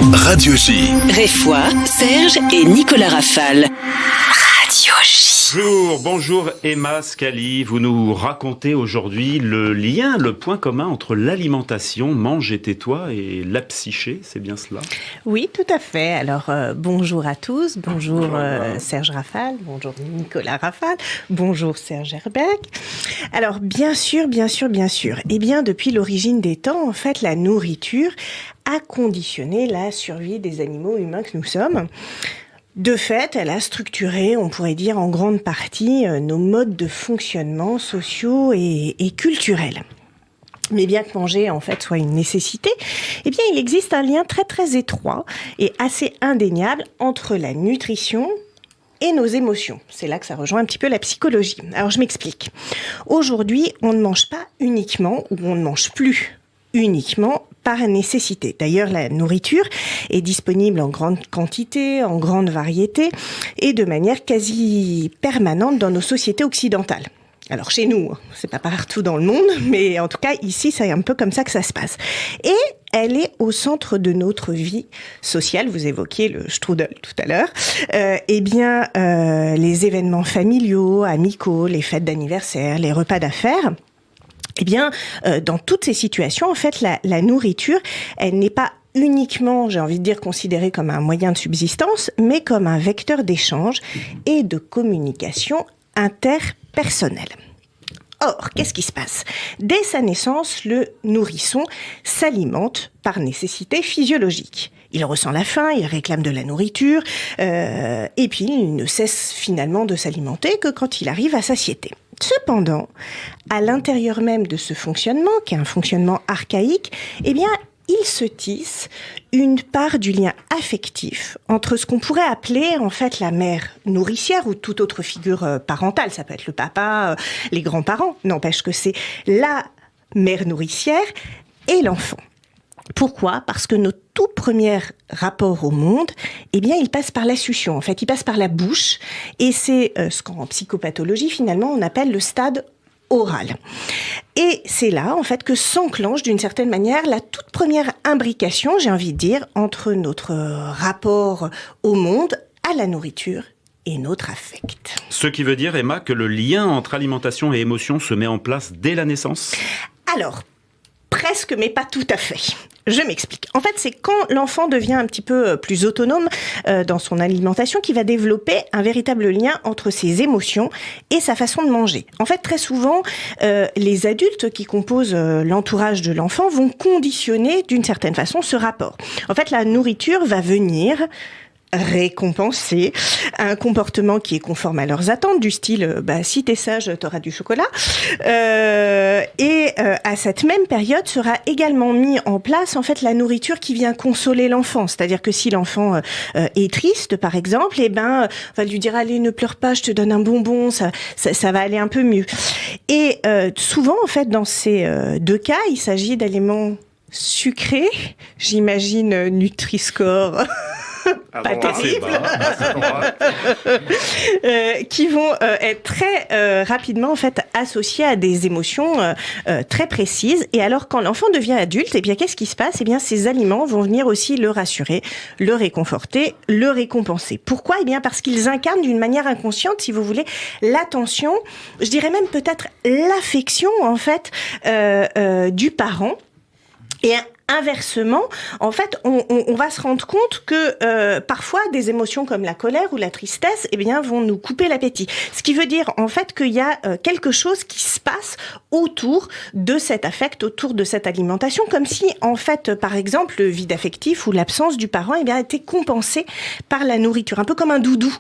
Radio J. Réfoy, Serge et Nicolas Rafale. Radio J. Bonjour Emma Scali, vous nous racontez aujourd'hui le lien, le point commun entre l'alimentation, mange et tais-toi, et la psyché, c'est bien cela? Oui, tout à fait. Alors, bonjour à tous, bonjour Serge Rafale, bonjour Nicolas Rafale, bonjour Serge Herbeck. Alors, bien sûr, eh bien, depuis l'origine des temps, en fait, la nourriture a conditionné la survie des animaux humains que nous sommes. De fait, elle a structuré, on pourrait dire en grande partie, nos modes de fonctionnement sociaux et culturels. Mais bien que manger, en fait, soit une nécessité, eh bien, il existe un lien très, très étroit et assez indéniable entre la nutrition et nos émotions. C'est là que ça rejoint un petit peu la psychologie. Alors, je m'explique. Aujourd'hui, on ne mange pas uniquement, ou on ne mange plus uniquement par nécessité. D'ailleurs, la nourriture est disponible en grande quantité, en grande variété et de manière quasi permanente dans nos sociétés occidentales. Alors chez nous, c'est pas partout dans le monde, mais en tout cas ici, c'est un peu comme ça que ça se passe. Et elle est au centre de notre vie sociale. Vous évoquiez le strudel tout à l'heure. Les événements familiaux, amicaux, les fêtes d'anniversaire, les repas d'affaires. Eh bien, dans toutes ces situations, en fait, la nourriture, elle n'est pas uniquement, j'ai envie de dire, considérée comme un moyen de subsistance, mais comme un vecteur d'échange et de communication interpersonnelle. Or, qu'est-ce qui se passe? Dès sa naissance, le nourrisson s'alimente par nécessité physiologique. Il ressent la faim, il réclame de la nourriture, et puis il ne cesse finalement de s'alimenter que quand il arrive à satiété. Cependant, à l'intérieur même de ce fonctionnement, qui est un fonctionnement archaïque, eh bien, il se tisse une part du lien affectif entre ce qu'on pourrait appeler en fait la mère nourricière ou toute autre figure parentale. Ça peut être le papa, les grands-parents. N'empêche que c'est la mère nourricière et l'enfant. Pourquoi ? Parce que notre tout premier rapport au monde, eh bien, il passe par la succion. En fait, il passe par la bouche. Et c'est ce qu'en psychopathologie, finalement, on appelle le stade oral. Et c'est là, en fait, que s'enclenche, d'une certaine manière, la toute première imbrication, j'ai envie de dire, entre notre rapport au monde, à la nourriture et notre affect. Ce qui veut dire, Emma, que le lien entre alimentation et émotion se met en place dès la naissance ? Alors, presque, mais pas tout à fait. Je m'explique. En fait, c'est quand l'enfant devient un petit peu plus autonome dans son alimentation qu'il va développer un véritable lien entre ses émotions et sa façon de manger. En fait, très souvent, les adultes qui composent l'entourage de l'enfant vont conditionner d'une certaine façon ce rapport. En fait, la nourriture va venir récompenser un comportement qui est conforme à leurs attentes, du style si t'es sage, t'auras du chocolat. À cette même période sera également mis en place en fait la nourriture qui vient consoler l'enfant. C'est-à-dire que si l'enfant est triste, par exemple, on va lui dire allez, ne pleure pas, je te donne un bonbon, ça va aller un peu mieux. Et souvent en fait dans ces deux cas, il s'agit d'aliments sucrés, j'imagine Nutri-Score. Pas terrible, qui vont être très rapidement en fait associés à des émotions très précises. Et alors quand l'enfant devient adulte, eh bien qu'est-ce qui se passe ? Eh bien ces aliments vont venir aussi le rassurer, le réconforter, le récompenser. Pourquoi ? Eh bien parce qu'ils incarnent d'une manière inconsciente, si vous voulez, l'attention, je dirais même peut-être l'affection en fait du parent. Et inversement, en fait, on va se rendre compte que parfois des émotions comme la colère ou la tristesse, eh bien, vont nous couper l'appétit. Ce qui veut dire en fait qu'il y a quelque chose qui se passe autour de cet affect, autour de cette alimentation, comme si en fait, par exemple, le vide affectif ou l'absence du parent, eh bien, était compensé par la nourriture, un peu comme un doudou,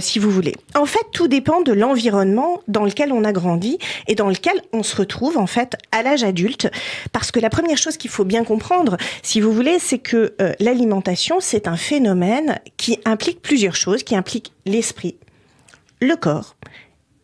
si vous voulez. En fait, tout dépend de l'environnement dans lequel on a grandi et dans lequel on se retrouve en fait à l'âge adulte, parce que la première chose qu'il faut bien comprendre, si vous voulez, c'est que l'alimentation, c'est un phénomène qui implique plusieurs choses, qui implique l'esprit, le corps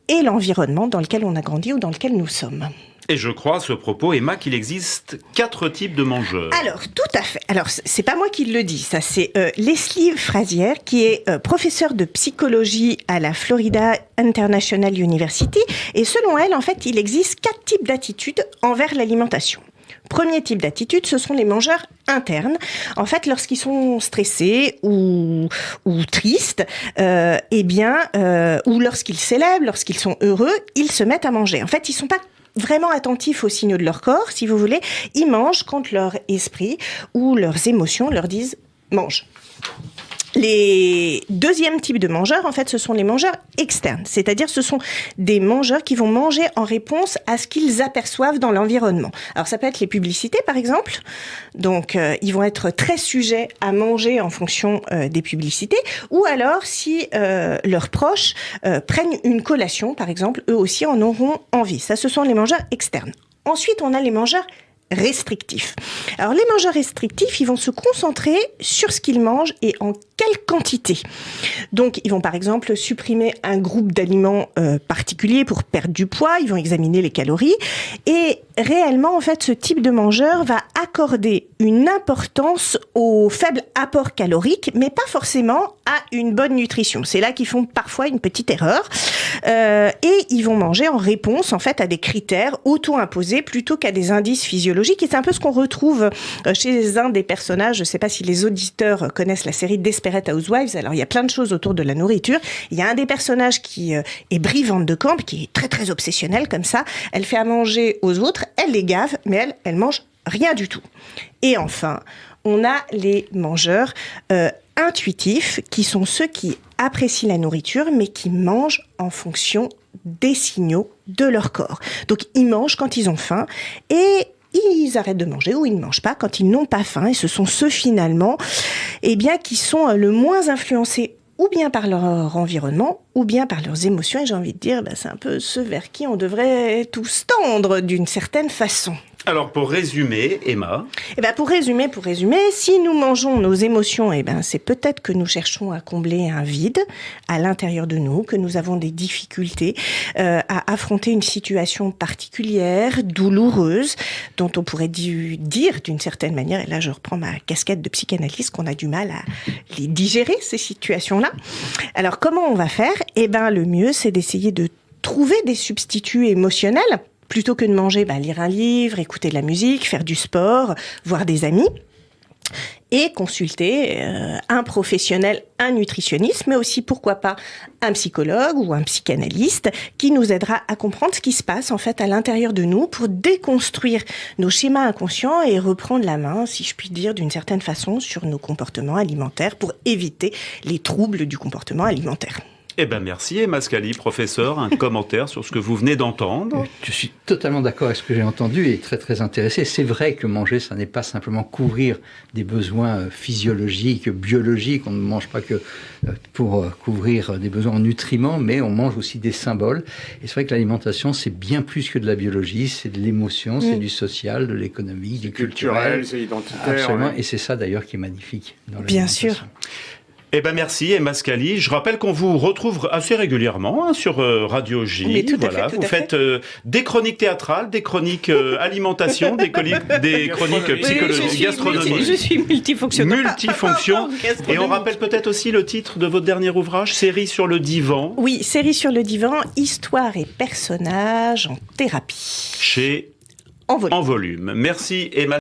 et l'environnement dans lequel on a grandi ou dans lequel nous sommes. Et je crois à ce propos, Emma, qu'il existe 4 types de mangeurs. Alors, tout à fait. Alors, c'est pas moi qui le dis, ça c'est Leslie Frazier, qui est professeure de psychologie à la Florida International University. Et selon elle, en fait, il existe 4 types d'attitudes envers l'alimentation. Premier type d'attitude, ce sont les mangeurs internes. En fait, lorsqu'ils sont stressés ou tristes, ou lorsqu'ils célèbrent, lorsqu'ils sont heureux, ils se mettent à manger. En fait, ils sont pas vraiment attentifs aux signaux de leur corps, si vous voulez. Ils mangent quand leur esprit ou leurs émotions leur disent « mange ». Les deuxièmes types de mangeurs, en fait, ce sont les mangeurs externes. C'est-à-dire, ce sont des mangeurs qui vont manger en réponse à ce qu'ils aperçoivent dans l'environnement. Alors, ça peut être les publicités, par exemple. Donc, ils vont être très sujets à manger en fonction des publicités. Ou alors, si leurs proches prennent une collation, par exemple, eux aussi en auront envie. Ça, ce sont les mangeurs externes. Ensuite, on a les mangeurs restrictifs. Alors, les mangeurs restrictifs, ils vont se concentrer sur ce qu'ils mangent et en quelle quantité. Donc, ils vont par exemple supprimer un groupe d'aliments particuliers pour perdre du poids, ils vont examiner les calories et réellement, en fait, ce type de mangeur va accorder une importance au faible apport calorique, mais pas forcément à une bonne nutrition. C'est là qu'ils font parfois une petite erreur et ils vont manger en réponse, en fait, à des critères auto-imposés plutôt qu'à des indices physiologiques. Et c'est un peu ce qu'on retrouve chez un des personnages. Je ne sais pas si les auditeurs connaissent la série Desperate Housewives. Alors, il y a plein de choses autour de la nourriture. Il y a un des personnages qui est Brie Van de Camp, qui est très, très obsessionnelle comme ça. Elle fait à manger aux autres, elle les gave, mais elle mange rien du tout. Et enfin, on a les mangeurs intuitifs, qui sont ceux qui apprécient la nourriture, mais qui mangent en fonction des signaux de leur corps. Donc, ils mangent quand ils ont faim et ils arrêtent de manger ou ils ne mangent pas quand ils n'ont pas faim. Et ce sont ceux, finalement, qui sont le moins influencés ou bien par leur environnement, ou bien par leurs émotions. Et j'ai envie de dire, c'est un peu ceux vers qui on devrait tous tendre d'une certaine façon. Alors, pour résumer, Emma. Pour résumer, si nous mangeons nos émotions, c'est peut-être que nous cherchons à combler un vide à l'intérieur de nous, que nous avons des difficultés à affronter une situation particulière, douloureuse, dont on pourrait dire d'une certaine manière, et là je reprends ma casquette de psychanalyste, qu'on a du mal à les digérer, ces situations-là. Alors, comment on va faire ? Le mieux, c'est d'essayer de trouver des substituts émotionnels. Plutôt que de manger, lire un livre, écouter de la musique, faire du sport, voir des amis et consulter un professionnel, un nutritionniste, mais aussi, pourquoi pas, un psychologue ou un psychanalyste qui nous aidera à comprendre ce qui se passe en fait à l'intérieur de nous pour déconstruire nos schémas inconscients et reprendre la main, si je puis dire, d'une certaine façon sur nos comportements alimentaires pour éviter les troubles du comportement alimentaire. Merci Emma Scali, professeur, un commentaire sur ce que vous venez d'entendre. Je suis totalement d'accord avec ce que j'ai entendu et très très intéressé. C'est vrai que manger, ça n'est pas simplement couvrir des besoins physiologiques, biologiques. On ne mange pas que pour couvrir des besoins en nutriments, mais on mange aussi des symboles. Et c'est vrai que l'alimentation, c'est bien plus que de la biologie, c'est de l'émotion, c'est du social, de l'économique, du culturel. C'est identitaire. Absolument, ouais. Et c'est ça d'ailleurs qui est magnifique dans Bien l'alimentation. sûr. Merci Emma Scali. Je rappelle qu'on vous retrouve assez régulièrement sur Radio J. Mais tout à voilà, fait, vous faites des chroniques théâtrales, des chroniques alimentation, des chroniques psychologiques, gastronomiques. Je suis multifonctionnelle. Multifonction. Et on rappelle peut-être aussi le titre de votre dernier ouvrage, Série sur le divan. Oui, Série sur le divan, histoire et personnages en thérapie. Chez En volume. En volume. Merci Emma.